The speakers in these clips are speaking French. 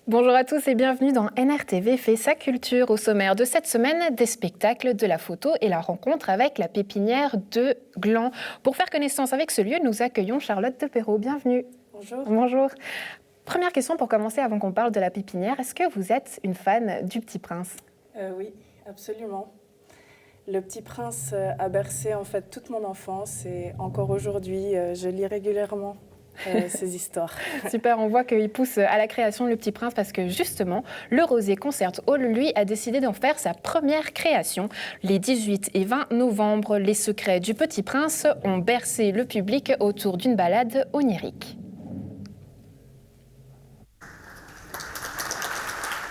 Bonjour à tous et bienvenue dans NRTV fait sa culture. Au sommaire de cette semaine, des spectacles, de la photo et la rencontre avec la pépinière de Gland. Pour faire connaissance avec ce lieu, nous accueillons Charlotte Deperrault. Bienvenue. Bonjour. Bonjour. Première question pour commencer avant qu'on parle de la pépinière. Est-ce que vous êtes une fan du Petit Prince ? Oui, absolument. Le Petit Prince a bercé en fait toute mon enfance et encore aujourd'hui, je lis régulièrement ces histoires. Super, on voit qu'il pousse à la création Le Petit Prince parce que justement, le Rosier Concert Hall, lui, a décidé d'en faire sa première création. Les 18 et 20 novembre, les secrets du Petit Prince ont bercé le public autour d'une balade onirique.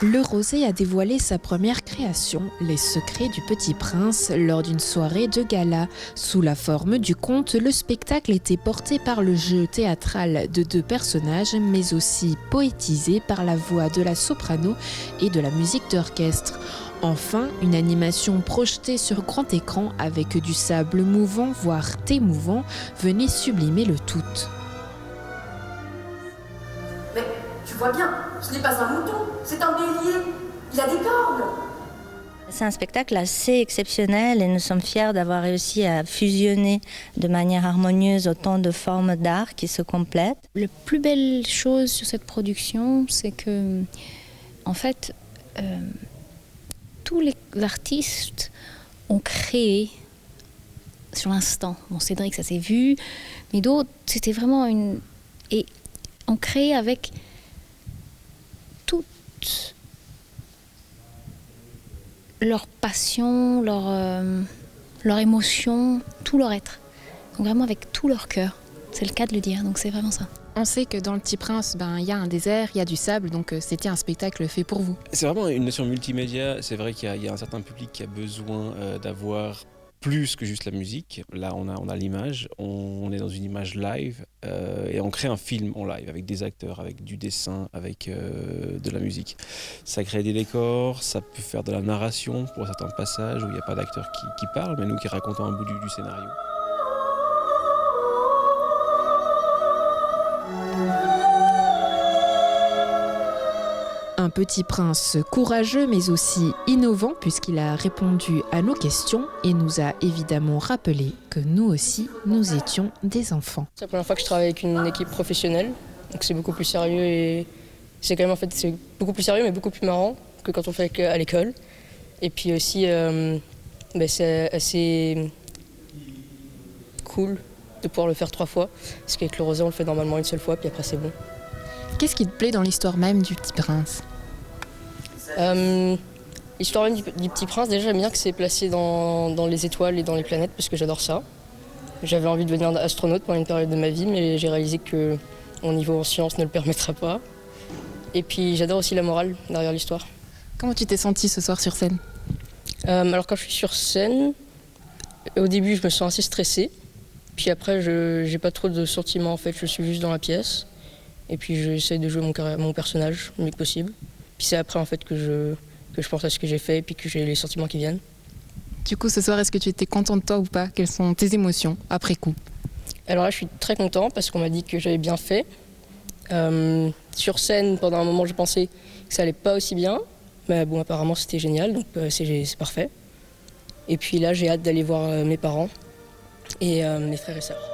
Le Rosier a dévoilé sa première création, Les Secrets du Petit Prince, lors d'une soirée de gala. Sous la forme du conte, le spectacle était porté par le jeu théâtral de 2 personnages, mais aussi poétisé par la voix de la soprano et de la musique d'orchestre. Enfin, une animation projetée sur grand écran avec du sable mouvant, voire émouvant, venait sublimer le tout. Mais tu vois bien, ce n'est pas un mouton, c'est un bélier. Il a des cornes. C'est un spectacle assez exceptionnel et nous sommes fiers d'avoir réussi à fusionner de manière harmonieuse autant de formes d'art qui se complètent. La plus belle chose sur cette production, c'est que, en fait, tous les artistes ont créé sur l'instant. Bon, Cédric, ça s'est vu, mais d'autres, c'était vraiment une... Et ont créé avec toute leur passion, leur émotion, tout leur être. Donc vraiment avec tout leur cœur. C'est le cas de le dire, donc c'est vraiment ça. On sait que dans Le Petit Prince, il y a un désert, il y a du sable, donc c'était un spectacle fait pour vous. C'est vraiment une notion multimédia. C'est vrai qu'il y a un certain public qui a besoin d'avoir plus que juste la musique. Là, on a l'image, on est dans une image live et on crée un film en live avec des acteurs, avec du dessin, avec de la musique. Ça crée des décors, ça peut faire de la narration pour certains passages où il n'y a pas d'acteurs qui parlent, mais nous qui racontons un bout du scénario. Un Petit Prince courageux mais aussi innovant puisqu'il a répondu à nos questions et nous a évidemment rappelé que nous aussi, nous étions des enfants. C'est la première fois que je travaille avec une équipe professionnelle, donc c'est beaucoup plus sérieux et c'est quand même en fait c'est beaucoup plus sérieux mais beaucoup plus marrant que quand on fait à l'école. Et puis aussi c'est assez cool de pouvoir le faire 3 fois parce qu'avec le Rosier on le fait normalement une seule fois puis après c'est bon. Qu'est-ce qui te plaît dans l'histoire même du Petit Prince ? L'histoire même du Petit Prince, déjà j'aime bien que c'est placé dans les étoiles et dans les planètes parce que j'adore ça. J'avais envie de devenir astronaute pendant une période de ma vie mais j'ai réalisé que mon niveau en sciences ne le permettra pas. Et puis j'adore aussi la morale derrière l'histoire. Comment tu t'es sentie ce soir sur scène ? Alors quand je suis sur scène, au début je me sens assez stressée. Puis après je n'ai pas trop de sentiments en fait, je suis juste dans la pièce. Et puis j'essaie de jouer mon personnage le mieux que possible. Puis c'est après en fait que je pense à ce que j'ai fait et puis que j'ai les sentiments qui viennent. Du coup, ce soir, est-ce que tu étais content de toi ou pas ? Quelles sont tes émotions après coup ? Alors là, je suis très content parce qu'on m'a dit que j'avais bien fait. Sur scène, pendant un moment, je pensais que ça allait pas aussi bien. Mais bon, apparemment, c'était génial, donc c'est parfait. Et puis là, j'ai hâte d'aller voir mes parents et mes frères et sœurs.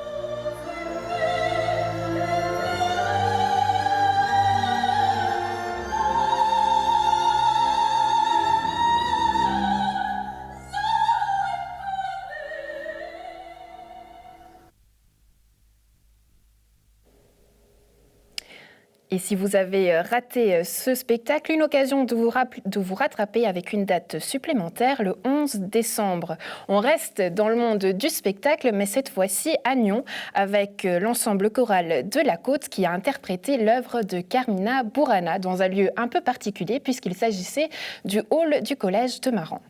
Et si vous avez raté ce spectacle, une occasion de vous rattraper avec une date supplémentaire, le 11 décembre. On reste dans le monde du spectacle, mais cette fois-ci à Nyon, avec l'ensemble choral de la Côte qui a interprété l'œuvre de Carmina Burana dans un lieu un peu particulier puisqu'il s'agissait du hall du collège de Maran.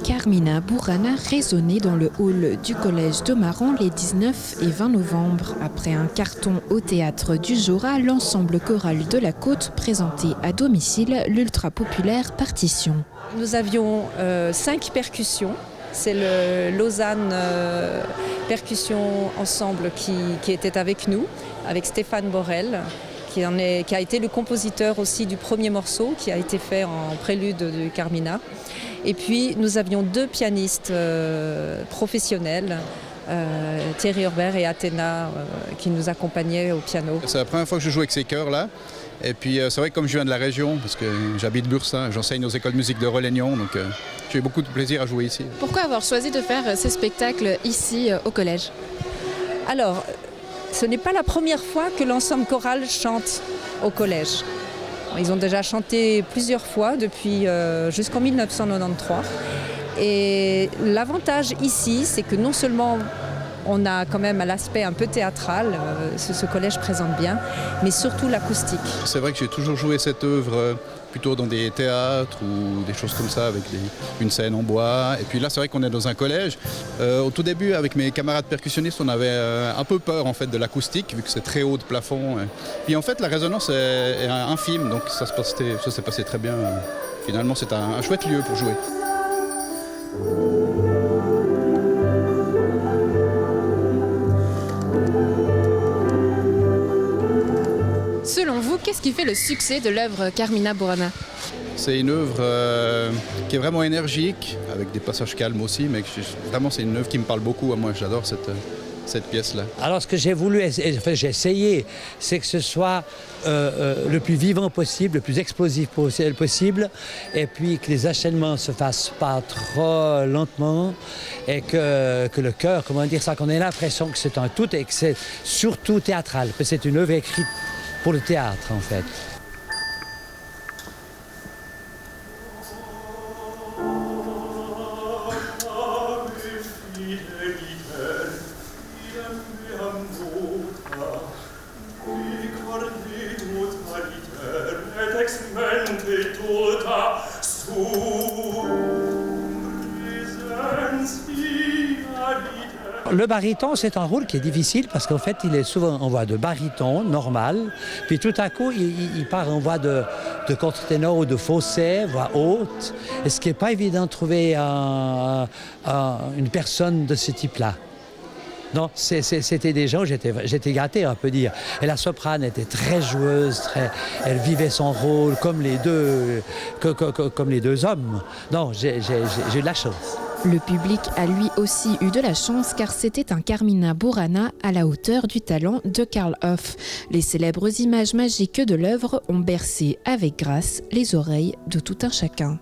Carmina Burana résonnait dans le hall du collège de Maran les 19 et 20 novembre. Après un carton au théâtre du Jora, l'ensemble choral de la Côte présentait à domicile l'ultra-populaire Partition. Nous avions 5 percussions c'est le Lausanne Percussion Ensemble qui était avec nous, avec Stéphane Borel, qui a été le compositeur aussi du premier morceau qui a été fait en prélude du Carmina. Et puis nous avions 2 pianistes professionnels, Thierry Herbert et Athéna, qui nous accompagnaient au piano. C'est la première fois que je joue avec ces chœurs-là. Et puis c'est vrai que comme je viens de la région, parce que j'habite Bursin, j'enseigne aux écoles de musique de Relignon, donc j'ai eu beaucoup de plaisir à jouer ici. Pourquoi avoir choisi de faire ces spectacles ici au collège? Alors, ce n'est pas la première fois que l'ensemble choral chante au collège. Ils ont déjà chanté plusieurs fois depuis jusqu'en 1993. Et l'avantage ici, c'est que non seulement on a quand même l'aspect un peu théâtral, ce collège présente bien, mais surtout l'acoustique. C'est vrai que j'ai toujours joué cette œuvre plutôt dans des théâtres ou des choses comme ça, avec une scène en bois. Et puis là, c'est vrai qu'on est dans un collège. Au tout début, avec mes camarades percussionnistes, on avait un peu peur en fait, de l'acoustique, vu que c'est très haut de plafond. Puis en fait, la résonance est infime, donc ça s'est passé très bien. Finalement, c'est un chouette lieu pour jouer. Selon vous, qu'est-ce qui fait le succès de l'œuvre Carmina Burana? C'est une œuvre qui est vraiment énergique, avec des passages calmes aussi, mais vraiment c'est une œuvre qui me parle beaucoup. Moi, j'adore cette pièce-là. Alors ce que j'ai voulu, j'ai essayé, c'est que ce soit le plus vivant possible, le plus explosif possible, et puis que les enchaînements se fassent pas trop lentement, et que le chœur, comment dire ça, qu'on ait l'impression que c'est un tout et que c'est surtout théâtral, que c'est une œuvre écrite pour le théâtre en fait. Le baryton, c'est un rôle qui est difficile parce qu'en fait, il est souvent en voix de baryton, normal, puis tout à coup, il part en voix de contre-ténor ou de fausset, voix haute, et ce qui n'est pas évident de trouver une personne de ce type-là. Non, c'était des gens, j'étais gâté, on peut dire. Et la soprane était très joueuse, elle vivait son rôle comme les deux hommes. Non, j'ai eu de la chance. Le public a lui aussi eu de la chance car c'était un Carmina Burana à la hauteur du talent de Carl Orff. Les célèbres images magiques de l'œuvre ont bercé avec grâce les oreilles de tout un chacun.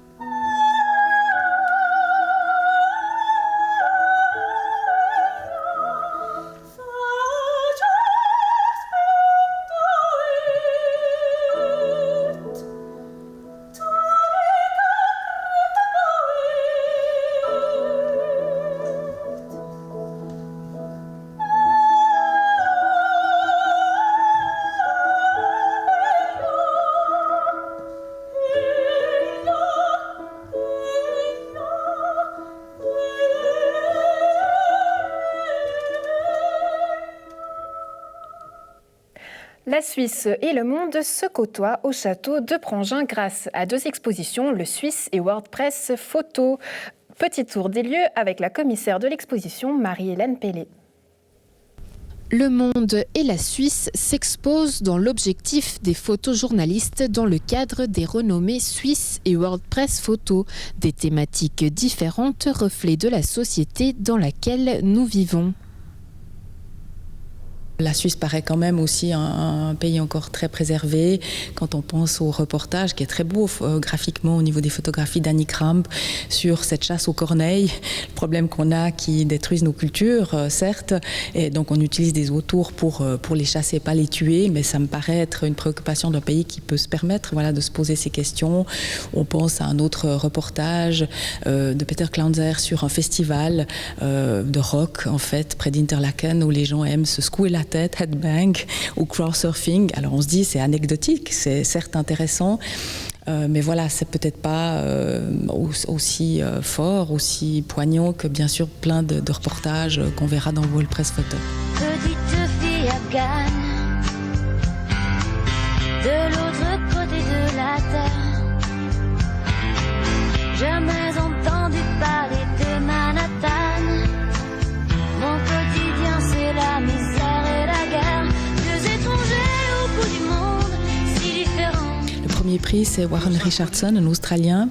La Suisse et le monde se côtoient au château de Prangin grâce à 2 expositions, le Swiss et WordPress Photo. Petit tour des lieux avec la commissaire de l'exposition, Marie-Hélène Pellet. Le monde et la Suisse s'exposent dans l'objectif des photojournalistes dans le cadre des renommées Swiss et WordPress Photo, des thématiques différentes reflets de la société dans laquelle nous vivons. La Suisse paraît quand même aussi un pays encore très préservé quand on pense au reportage qui est très beau graphiquement au niveau des photographies d'Annie Kramp sur cette chasse aux corneilles, le problème qu'on a qui détruisent nos cultures, certes, et donc on utilise des autours pour les chasser, pas les tuer, mais ça me paraît être une préoccupation d'un pays qui peut se permettre de se poser ces questions. On pense à un autre reportage de Peter Clanzer sur un festival de rock en fait près d'Interlaken où les gens aiment se secouer la tête, headbang ou crowdsurfing. Alors on se dit c'est anecdotique, c'est certes intéressant, mais voilà, c'est peut-être pas aussi fort, aussi poignant que bien sûr plein de reportages qu'on verra dans WordPress Photo. Petite fille afghane, de l'autre côté de la terre, jamais entendu parler de Manhattan. premier prix, c'est Warren Richardson, un Australien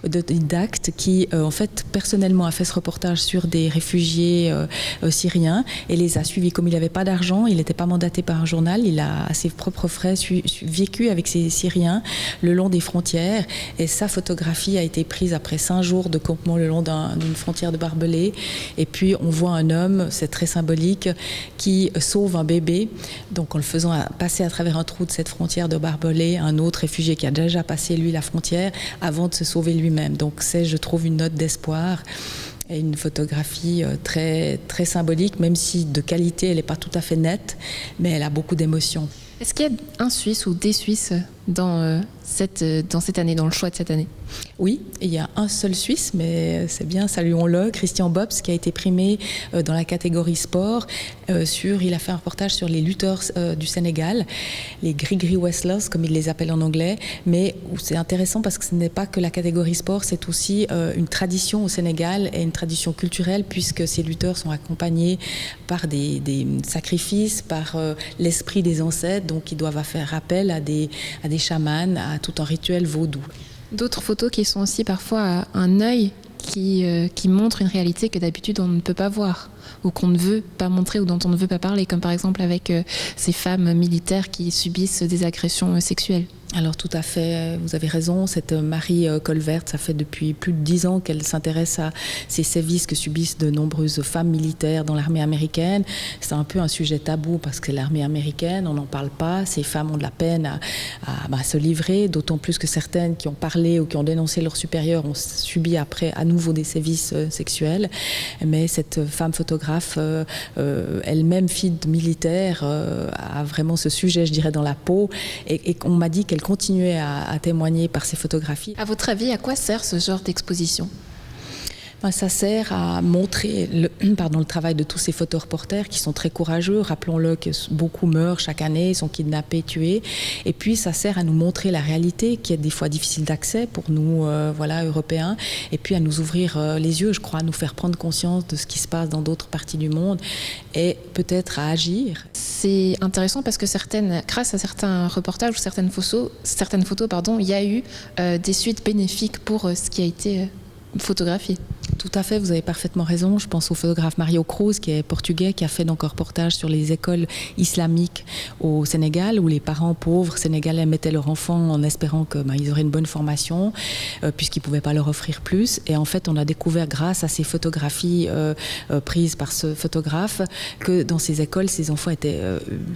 autodidacte qui, en fait, personnellement a fait ce reportage sur des réfugiés syriens et les a suivis. Comme il n'avait pas d'argent, il n'était pas mandaté par un journal, il a à ses propres frais vécu avec ces Syriens le long des frontières et sa photographie a été prise après 5 jours de campement le long d'une frontière de barbelés. Et puis on voit un homme, c'est très symbolique, qui sauve un bébé, donc en le faisant passer à travers un trou de cette frontière de barbelés, un autre réfugié qui a déjà passé lui la frontière avant de se sauver lui-même. Donc c'est, je trouve, une note d'espoir et une photographie très, très symbolique, même si de qualité elle n'est pas tout à fait nette, mais elle a beaucoup d'émotions. Est-ce qu'il y a un Suisse ou des Suisses dans cette année, dans le choix de cette année? Oui, il y a un seul Suisse, mais c'est bien, saluons-le, Christian Bobs, qui a été primé dans la catégorie sport. Il a fait un reportage sur les lutteurs du Sénégal, les Grigri Wrestlers, comme ils les appellent en anglais. Mais c'est intéressant parce que ce n'est pas que la catégorie sport, c'est aussi une tradition au Sénégal et une tradition culturelle, puisque ces lutteurs sont accompagnés par des sacrifices, par l'esprit des ancêtres, donc ils doivent faire appel à des chamans, à tout un rituel vaudou. D'autres photos qui sont aussi parfois un œil qui montre une réalité que d'habitude on ne peut pas voir ou qu'on ne veut pas montrer ou dont on ne veut pas parler, comme par exemple avec ces femmes militaires qui subissent des agressions sexuelles. Alors tout à fait, vous avez raison, cette Marie Colvert, ça fait depuis plus de 10 ans qu'elle s'intéresse à ces sévices que subissent de nombreuses femmes militaires dans l'armée américaine. C'est un peu un sujet tabou parce que c'est l'armée américaine, on n'en parle pas, ces femmes ont de la peine à se livrer, d'autant plus que certaines qui ont parlé ou qui ont dénoncé leurs supérieurs ont subi après à nouveau des sévices sexuels. Mais cette femme photographe, elle-même fille de militaire, a vraiment ce sujet, je dirais, dans la peau et on m'a dit qu'elle continuer à témoigner par ses photographies. À votre avis, à quoi sert ce genre d'exposition ? Ça sert à montrer le travail de tous ces photoreporters qui sont très courageux. Rappelons-le que beaucoup meurent chaque année, sont kidnappés, tués. Et puis ça sert à nous montrer la réalité qui est des fois difficile d'accès pour nous, Européens. Et puis à nous ouvrir les yeux, je crois, à nous faire prendre conscience de ce qui se passe dans d'autres parties du monde et peut-être à agir. C'est intéressant parce que grâce à certains reportages ou certaines photos, il y a eu des suites bénéfiques pour ce qui a été photographié. Tout à fait, vous avez parfaitement raison. Je pense au photographe Mario Cruz, qui est portugais, qui a fait donc un reportage sur les écoles islamiques au Sénégal, où les parents pauvres sénégalais mettaient leurs enfants en espérant qu'ils auraient une bonne formation, puisqu'ils ne pouvaient pas leur offrir plus. Et en fait, on a découvert, grâce à ces photographies prises par ce photographe, que dans ces écoles, ces enfants étaient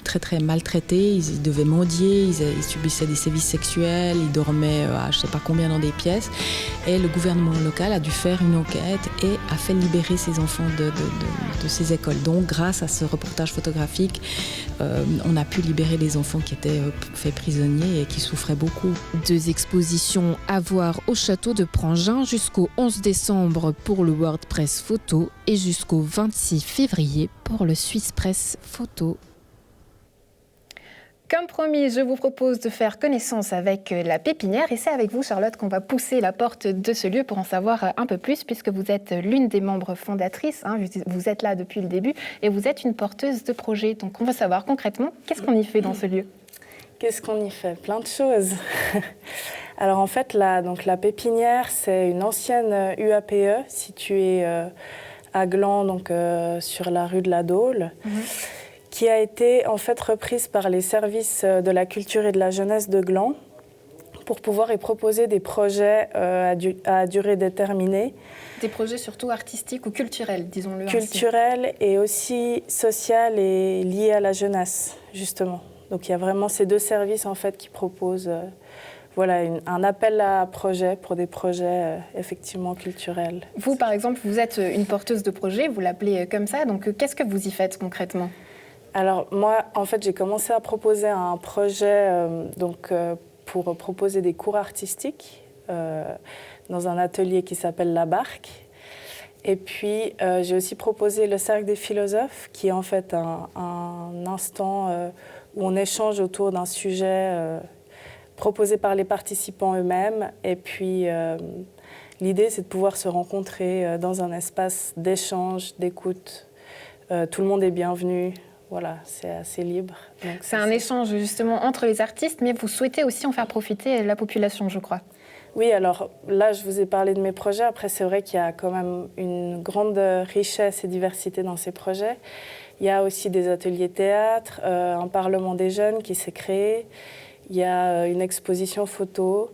très très maltraités. Ils devaient mendier, ils subissaient des sévices sexuels, ils dormaient à je ne sais pas combien dans des pièces. Et le gouvernement local a dû faire une enquête et a fait libérer ces enfants de ces écoles. Donc, grâce à ce reportage photographique, on a pu libérer les enfants qui étaient faits prisonniers et qui souffraient beaucoup. 2 expositions à voir au château de Prangin jusqu'au 11 décembre pour le World Press Photo et jusqu'au 26 février pour le Swiss Press Photo. Comme promis, je vous propose de faire connaissance avec la pépinière et c'est avec vous, Charlotte, qu'on va pousser la porte de ce lieu pour en savoir un peu plus puisque vous êtes l'une des membres fondatrices, vous êtes là depuis le début et vous êtes une porteuse de projet. Donc on va savoir concrètement qu'est-ce qu'on y fait dans ce lieu. Qu'est-ce qu'on y fait? Plein de choses. Alors en fait, la pépinière, c'est une ancienne UAPE située à Gland, donc sur la rue de la Dôle. Qui a été en fait reprise par les services de la culture et de la jeunesse de Gland pour pouvoir y proposer des projets à durée déterminée. Des projets surtout artistiques ou culturels, disons-le ainsi. Culturels et aussi sociaux et liés à la jeunesse, justement. Donc il y a vraiment ces 2 services en fait qui proposent un appel à projets pour des projets effectivement culturels. Vous, par exemple, vous êtes une porteuse de projet, vous l'appelez comme ça, donc qu'est-ce que vous y faites concrètement ? Alors moi, en fait, j'ai commencé à proposer un projet pour proposer des cours artistiques dans un atelier qui s'appelle La Barque. Et puis, j'ai aussi proposé le Cercle des philosophes, qui est en fait un instant où on échange autour d'un sujet proposé par les participants eux-mêmes. Et puis, l'idée, c'est de pouvoir se rencontrer dans un espace d'échange, d'écoute. Tout le monde est bienvenu. voilà, c'est assez libre. Donc, c'est un échange justement entre les artistes, mais vous souhaitez aussi en faire profiter la population, je crois. Oui, alors là, je vous ai parlé de mes projets. Après, c'est vrai qu'il y a quand même une grande richesse et diversité dans ces projets. Il y a aussi des ateliers théâtre, un parlement des jeunes qui s'est créé. Il y a une exposition photo.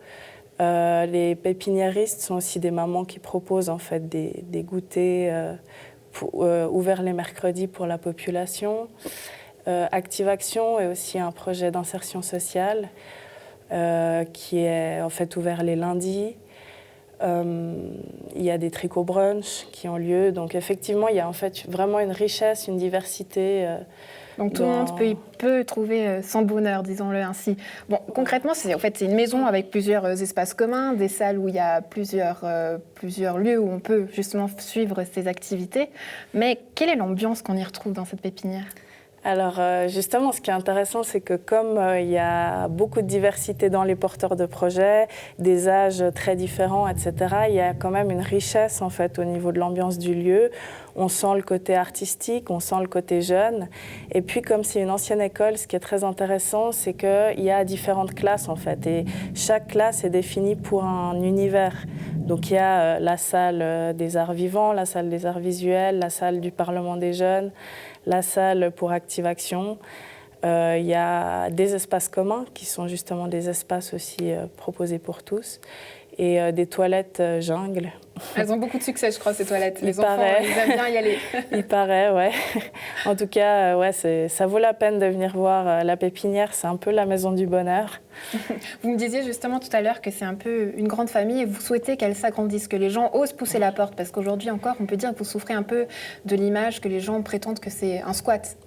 Les pépiniéristes sont aussi des mamans qui proposent en fait des goûters ouverts les mercredis pour la population. Active Action est aussi un projet d'insertion sociale qui est en fait ouvert les lundis. Il y a des tricots brunch qui ont lieu. Donc effectivement, il y a en fait vraiment une richesse, une diversité. Donc tout le monde peut trouver son bonheur, disons-le ainsi. Bon, concrètement, c'est une maison avec plusieurs espaces communs, des salles où il y a plusieurs lieux où on peut justement suivre ces activités. Mais quelle est l'ambiance qu'on y retrouve dans cette pépinière ? Alors justement, ce qui est intéressant, c'est que comme il y a beaucoup de diversité dans les porteurs de projets, des âges très différents, etc., il y a quand même une richesse en fait au niveau de l'ambiance du lieu. On sent le côté artistique, on sent le côté jeune. Et puis comme c'est une ancienne école, ce qui est très intéressant, c'est qu'il y a différentes classes en fait. Et chaque classe est définie pour un univers. Donc il y a la salle des arts vivants, la salle des arts visuels, la salle du Parlement des jeunes, la salle pour Active Action. Il y a des espaces communs qui sont justement des espaces aussi proposés pour tous. Et des toilettes jungle. Elles ont beaucoup de succès, je crois, ces toilettes. Les enfants, ils aiment bien y aller. Il paraît, ouais. En tout cas, ouais, ça vaut la peine de venir voir la pépinière. C'est un peu la maison du bonheur. Vous me disiez justement tout à l'heure que c'est un peu une grande famille et vous souhaitez qu'elle s'agrandisse, que les gens osent pousser la porte. Parce qu'aujourd'hui encore, on peut dire que vous souffrez un peu de l'image que les gens prétendent que c'est un squat.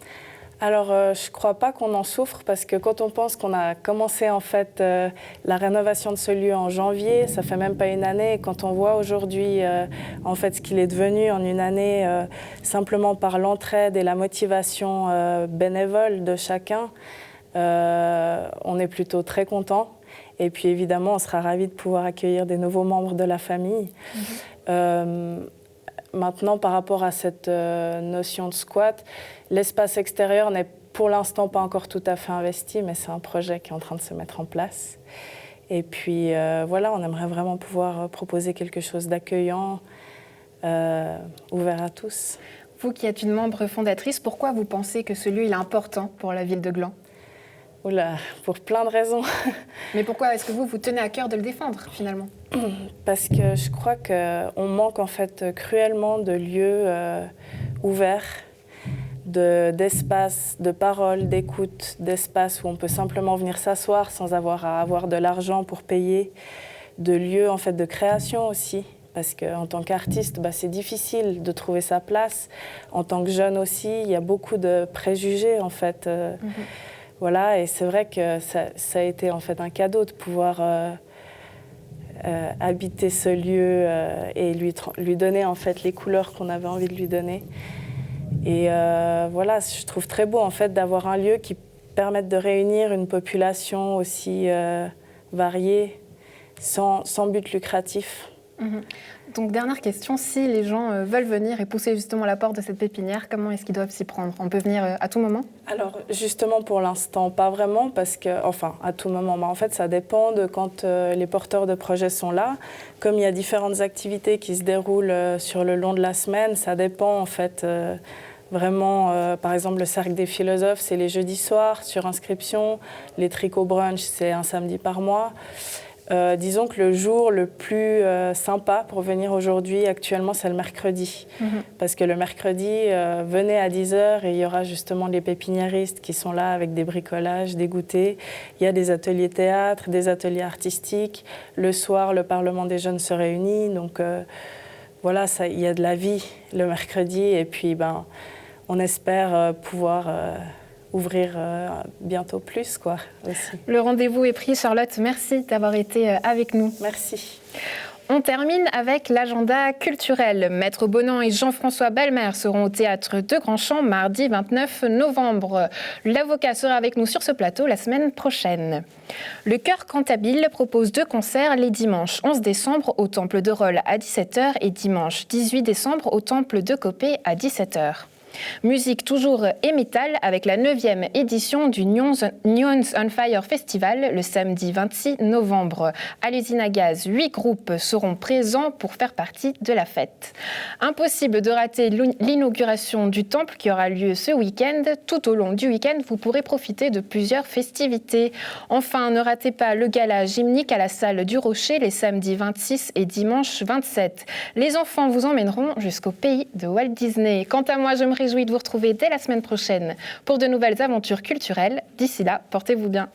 Alors, je ne crois pas qu'on en souffre parce que quand on pense qu'on a commencé en fait la rénovation de ce lieu en janvier, ça fait même pas une année. Et quand on voit aujourd'hui en fait ce qu'il est devenu en une année, simplement par l'entraide et la motivation bénévole de chacun, on est plutôt très content. Et puis évidemment, on sera ravis de pouvoir accueillir des nouveaux membres de la famille. Maintenant, par rapport à cette notion de squat, l'espace extérieur n'est pour l'instant pas encore tout à fait investi, mais c'est un projet qui est en train de se mettre en place. Et puis voilà, on aimerait vraiment pouvoir proposer quelque chose d'accueillant, ouvert à tous. Vous qui êtes une membre fondatrice, pourquoi vous pensez que ce lieu est important pour la ville de Gland ? Oula, pour plein de raisons. Mais pourquoi est-ce que vous tenez à cœur de le défendre, finalement ? Parce que je crois qu'on manque en fait cruellement de lieux ouverts, d'espaces, de parole, d'écoute, d'espaces où on peut simplement venir s'asseoir sans avoir à avoir de l'argent pour payer, de lieux en fait de création aussi. Parce qu'en tant qu'artiste, c'est difficile de trouver sa place. En tant que jeune aussi, il y a beaucoup de préjugés en fait. Voilà, et c'est vrai que ça a été en fait un cadeau de pouvoir habiter ce lieu et lui donner en fait les couleurs qu'on avait envie de lui donner. Et voilà, je trouve très beau en fait d'avoir un lieu qui permette de réunir une population aussi variée, sans but lucratif. Donc dernière question, si les gens veulent venir et pousser justement la porte de cette pépinière, comment est-ce qu'ils doivent s'y prendre ? On peut venir à tout moment ? Alors justement pour l'instant pas vraiment parce que, enfin à tout moment, mais en fait ça dépend de quand les porteurs de projets sont là. Comme il y a différentes activités qui se déroulent sur le long de la semaine, ça dépend en fait vraiment, par exemple le Cercle des philosophes c'est les jeudis soirs sur inscription, les tricots brunch c'est un samedi par mois. Disons que le jour le plus sympa pour venir aujourd'hui, actuellement, c'est le mercredi. Parce que le mercredi, venez à 10h et il y aura justement les pépiniéristes qui sont là avec des bricolages, des goûters. Il y a des ateliers théâtre, des ateliers artistiques. Le soir, le Parlement des jeunes se réunit. Donc voilà, il y a de la vie le mercredi. Et puis, on espère pouvoir ouvrir bientôt plus, quoi, aussi. Le rendez-vous est pris, Charlotte. Merci d'avoir été avec nous. Merci. On termine avec l'agenda culturel. Maître Bonan et Jean-François Balmer seront au théâtre de Grandchamp mardi 29 novembre. L'avocat sera avec nous sur ce plateau la semaine prochaine. Le Chœur Cantabile propose 2 concerts les dimanches 11 décembre au Temple de Rolles à 17h et dimanche 18 décembre au Temple de Copé à 17h. Musique toujours et métal avec la 9e édition du Neons on Fire Festival le samedi 26 novembre. À l'usine à gaz, 8 groupes seront présents pour faire partie de la fête. Impossible de rater l'inauguration du temple qui aura lieu ce week-end. Tout au long du week-end, vous pourrez profiter de plusieurs festivités. Enfin, ne ratez pas le gala gymnique à la salle du Rocher les samedis 26 et dimanche 27. Les enfants vous emmèneront jusqu'au pays de Walt Disney. Quant à moi, je me réjouis de vous retrouver dès la semaine prochaine pour de nouvelles aventures culturelles. D'ici là, portez-vous bien.